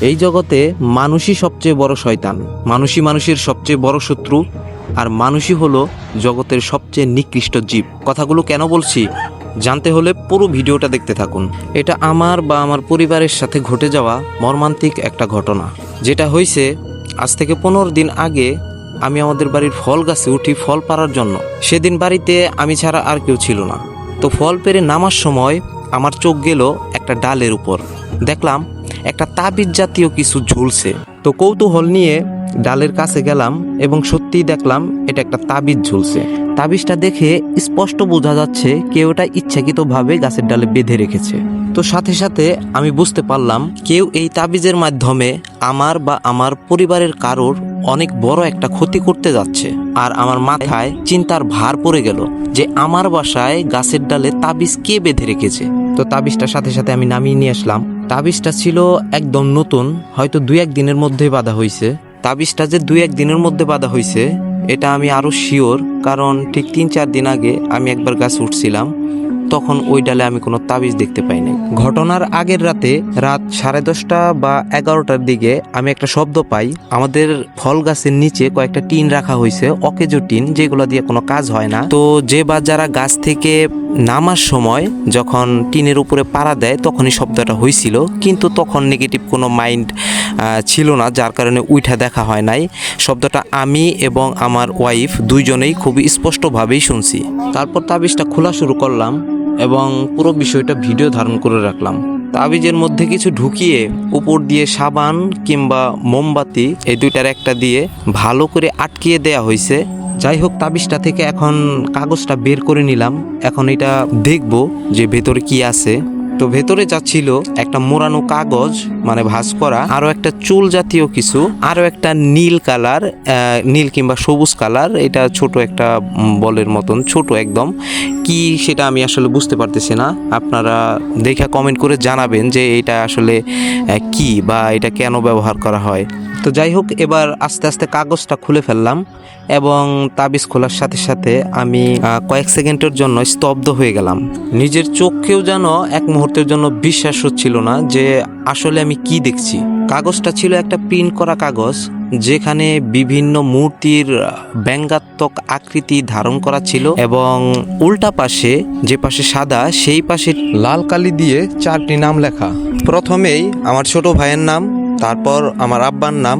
এই জগতে মানুষই সবচেয়ে বড় শয়তান, মানুষই মানুষের সবচেয়ে বড় শত্রু, আর মানুষই হলো জগতের সবচেয়ে নিকৃষ্ট জীব। কথাগুলো কেন বলছি জানতে হলে পুরো ভিডিওটা দেখতে থাকুন। এটা আমার বা আমার পরিবারের সাথে ঘটে যাওয়া মর্মান্তিক একটা ঘটনা। যেটা হয়েছে আজ থেকে 15 দিন আগে। আমি আমাদের বাড়ির ফল গাছে উঠি ফল পাড়ার জন্য। সেদিন বাড়িতে আমি ছাড়া আর কেউ ছিল না। তো ফল পেরে নামার সময় আমার চোখ গেল একটা ডালের উপর। দেখলাম একটা তাবিজ জাতীয় কিছু ঝুলছে। তো কৌতূহল নিয়ে ডালের কাছে গেলাম এবং সত্যিই দেখলাম এটা একটা তাবিজ ঝুলছে। তাবিজটা দেখে স্পষ্ট বোঝা যাচ্ছে কেউ এটা ইচ্ছাকৃতভাবে গাছের ডালে বেঁধে রেখেছে। তো সাথে সাথে আমি বুঝতে পারলাম কেউ এই তাবিজের মাধ্যমে আমার বা আমার পরিবারের কারোর অনেক বড় একটা ক্ষতি করতে যাচ্ছে। আর আমার মাথায় চিন্তার ভার পড়ে গেল যে আমার বাসায় গাছের ডালে তাবিজ কে বেঁধে রেখেছে। তো তাবিজটা সাথে সাথে আমি নামিয়ে নিয়ে আসলাম। তাবিজটা ছিল একদম নতুন, হয়তো 2-1 দিনের মধ্যেই বাঁধা হয়েছে। তাবিজটা যে 2-1 দিনের মধ্যে বাঁধা হয়েছে এটা আমি আরো শিওর, কারণ ঠিক 3-4 দিন আগে আমি একবার গাছে উঠছিলাম, তখন ওই ডালে আমি কোনো তাবিজ দেখতে পাইনি। ঘটনার আগের রাতে রাত 10:30 বা 11টার দিকে আমি একটা শব্দ পাই। আমাদের ফল গাছের নিচে কয়েকটা টিন রাখা হয়েছে, অকেজো টিন, যেগুলো দিয়ে কোনো কাজ হয় না। তো যে বা যারা গাছ থেকে নামার সময় যখন টিনের উপরে পাড়া দেয় তখনই শব্দটা হয়েছিল, কিন্তু তখন নেগেটিভ কোনো মাইন্ড ছিল না, যার কারণে উঠা দেখা হয় নাই। শব্দটা আমি এবং আমার ওয়াইফ দুইজনেই খুবই স্পষ্টভাবেই শুনছি। তারপর তাবিজটা খোলা শুরু করলাম এবং পুরো বিষয়টা ভিডিও ধারণ করে রাখলাম। তাবিজের মধ্যে কিছু ঢুকিয়ে উপর দিয়ে সাবান কিংবা মোমবাতি এই দুইটার একটা দিয়ে ভালো করে আটকিয়ে দেয়া হয়েছে। যাই হোক, তাবিজটা থেকে এখন কাগজটা বের করে নিলাম। এখন এটা দেখব যে ভেতরে কি আছে। তো ভেতরে যা ছিল একটা মোড়ানো কাগজ, মানে ভাঁজ করা, আরো একটা চুল জাতীয় কিছু, আরো একটা নীল কালার, নীল কিংবা সবুজ কালার, এটা ছোট একটা বলের মতন, ছোট একদম। কি সেটা আমি আসলে বুঝতে পারতেছি না। আপনারা দেখে কমেন্ট করে জানাবেন যে এটা আসলে কি বা এটা কেন ব্যবহার করা হয়। তো যাই হোক, এবার আস্তে আস্তে কাগজটা খুলে ফেললাম এবং তাবিজ খোলার সাথে সাথে আমি কয়েক সেকেন্ডের জন্য স্তব্ধ হয়ে গেলাম। নিজের চোখকেও যেন এক মুহূর্তের জন্য বিশ্বাস হচ্ছিল না যে আসলে আমি কি দেখছি। কাগজটা ছিল একটা প্রিন্ট করা কাগজ, যেখানে বিভিন্ন মূর্তির ব্যঙ্গাত্মক আকৃতি ধারণ করা ছিল এবং উল্টা পাশে, যে পাশে সাদা, সেই পাশে লাল কালি দিয়ে 4টি নাম লেখা। প্রথমেই আমার ছোট ভাইয়ের নাম, তারপর আমার আব্বার নাম,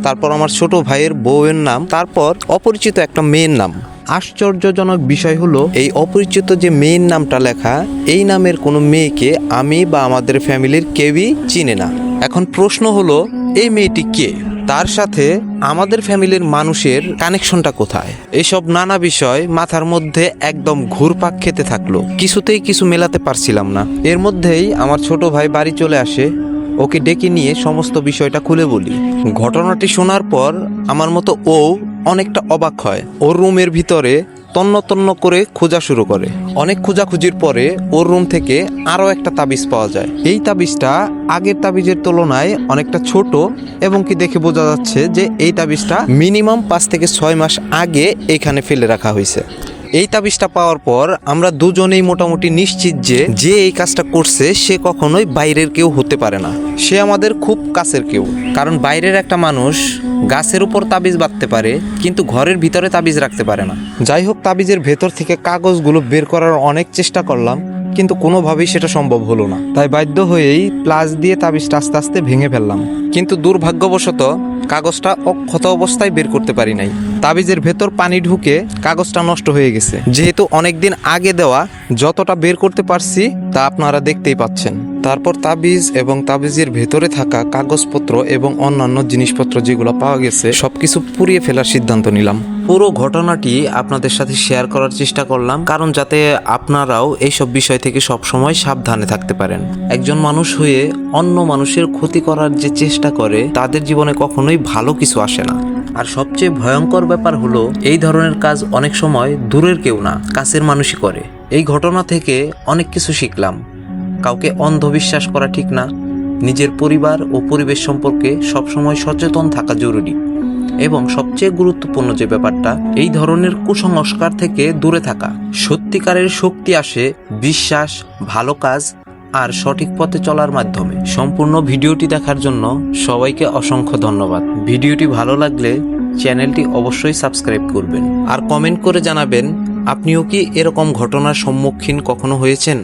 তারপর আমার ছোট ভাইয়ের বউয়ের নাম, তারপর অপরিচিত একটা মেয়ের নাম। আশ্চর্যজনক বিষয় হলো এই অপরিচিত যে মেয়ের নামটা লেখা, এই নামের কোনো মেয়েকে আমি বা আমাদের ফ্যামিলির কেউই চিনে না। এখন প্রশ্ন হলো এই মেয়েটি কে, তার সাথে আমাদের ফ্যামিলির মানুষের কানেকশনটা কোথায়? এসব নানা বিষয় মাথার মধ্যে একদম ঘুরপাক খেতে থাকলো, কিছুতেই কিছু মেলাতে পারছিলাম না। এর মধ্যেই আমার ছোট ভাই বাড়ি চলে আসে। ওকে ডেকে নিয়ে সমস্ত বিষয়টা খুলে বলি। ঘটনাটি শোনার পর আমার মতো ও অনেকটা অবাক হয়। ওর রুমের ভিতরে তন্ন তন্ন করে খোঁজা শুরু করে। অনেক খোঁজাখুঁজির পরে ওর রুম থেকে আরও একটা তাবিজ পাওয়া যায়। এই তাবিজটা আগের তাবিজের তুলনায় অনেকটা ছোট এবং কি দেখে বোঝা যাচ্ছে যে এই তাবিজটা মিনিমাম 5 থেকে 6 মাস আগে এখানে ফেলে রাখা হয়েছে। এই তাবিজটা পাওয়ার পর আমরা দুজনেই মোটামুটি নিশ্চিত যে এই কাজটা করছে সে কখনোই বাইরের কেউ হতে পারে না, সে আমাদের খুব কাছের কেউ। কারণ বাইরের একটা মানুষ গাছের উপর তাবিজ বাঁধতে পারে কিন্তু ঘরের ভিতরে তাবিজ রাখতে পারে না। যাই হোক, তাবিজের ভেতর থেকে কাগজগুলো বের করার অনেক চেষ্টা করলাম, কিন্তু কোনোভাবেই সেটা সম্ভব হলো না। তাই বাধ্য হয়েই প্লাস দিয়ে তাবিজটা আস্তে আস্তে ভেঙে ফেললাম, কিন্তু দুর্ভাগ্যবশত কাগজটা অক্ষত অবস্থায় বের করতে পারি নাই। তাবিজের ভেতর পানি ঢুকে কাগজটা নষ্ট হয়ে গেছে। যেহেতু অনেকদিন আগে দেওয়া, যতটা বের করতে পারছি তা আপনারা দেখতেই পাচ্ছেন। তারপর তাবিজ এবং তাবিজের ভেতরে থাকা কাগজপত্র এবং অন্যান্য জিনিসপত্র যেগুলো পাওয়া গেছে সবকিছু পুড়িয়ে ফেলার সিদ্ধান্ত নিলাম। পুরো ঘটনাটি আপনাদের সাথে শেয়ার করার চেষ্টা করলাম, কারণ যাতে আপনারাও এইসব বিষয় থেকে সবসময় সাবধানে থাকতে পারেন। একজন মানুষ হয়ে অন্য মানুষের ক্ষতি করার যে চেষ্টা করে তাদের জীবনে কখনোই ভালো কিছু আসে না। আর সবচেয়ে ভয়ঙ্কর ব্যাপার হলো এই ধরনের কাজ অনেক সময় দূরের কেউ না, কাছের মানুষই করে। এই ঘটনা থেকে অনেক কিছু শিখলাম। কাউকে অন্ধবিশ্বাস করা ঠিক না। নিজের পরিবার ও পরিবেশ সম্পর্কে সবসময় সচেতন থাকা জরুরি। এবং সবচেয়ে গুরুত্বপূর্ণ যে ব্যাপারটা, এই ধরনের কুসংস্কার থেকে দূরে থাকা। সত্যিকারের শক্তি আসে বিশ্বাস, ভালো কাজ আর সঠিক পথে চলার মাধ্যমে। সম্পূর্ণ ভিডিওটি দেখার জন্য সবাইকে অসংখ্য ধন্যবাদ। ভিডিওটি ভালো লাগলে চ্যানেলটি অবশ্যই সাবস্ক্রাইব করবেন আর কমেন্ট করে জানাবেন আপনিও কি এরকম ঘটনার সম্মুখীন কখনো হয়েছেন।